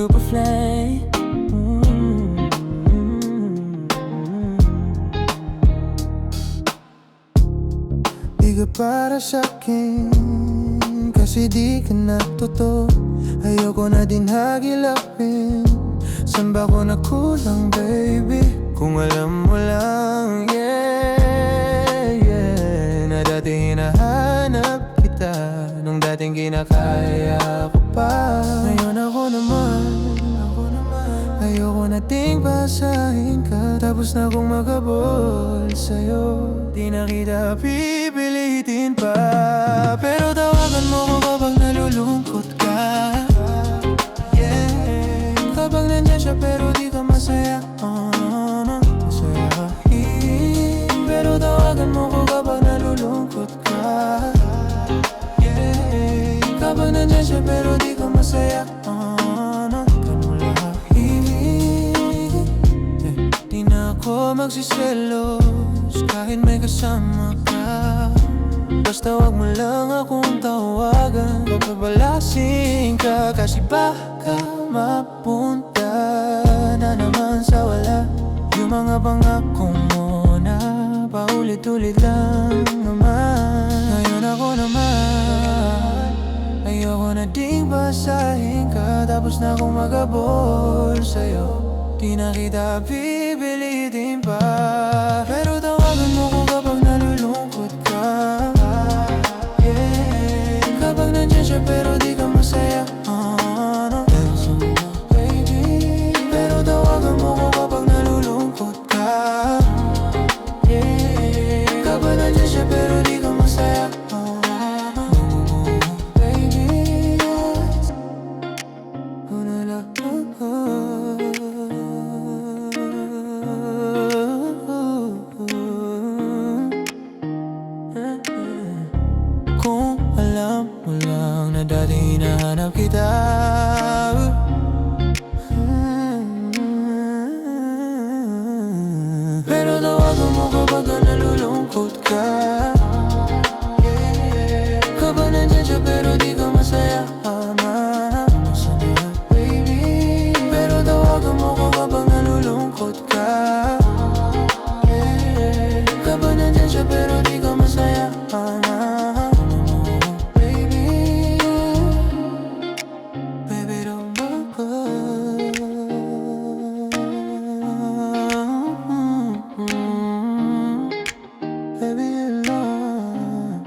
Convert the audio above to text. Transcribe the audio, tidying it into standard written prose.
super flame. Di ka para sa'kin, kasi di ka na totoo. Ayoko na din hagilapin, saan ba ko nakulang, baby? Kung alam mo lang, na dati hinahanap kita, nung dating kinakaya ko pa. Ngayon ako naman, ayoko na ting basahin ka, tapos na akong magabol sa'yo. Di na kita pipilitin pa, pero tawagan mo ko kapag nalulungkot ka. Kapag nandyan siya pero di ka masaya, pero tawagan mo ko kapag nalulungkot ka. Kapag nandyan siya pero di ka masaya, ganun lang. Di na ako magsiselos kahit may kasama ka. Basta wag mo lang akong tawagan kapag balasing ka, kasi baka mapunta na naman sa wala yung mga pangako mo na paulit-ulit lang naman. Ngayon ako naman, ayoko na ding basahin ka, tapos na akong magabol sa'yo. Di na kita pipilitin pa, pero tawagan mo ko kapag nalulungkot ka. Kapag nandyan siya pero di ka masaya, baby. Pero tawagan mo ko kapag nalulungkot ka. Kapag nandyan siya pero di ka masaya, baby. Una lang, kung alam mo lang na dati hinahanap kita, pero tawagan mo kapag nalulungkot ka. Kapag nandyan siya pero di ka masaya, baby. Pero tawagan mo ko kapag nalulungkot ka. Kapag nandyan siya pero di ka masaya, baby. Baby, don't go. Baby, alone.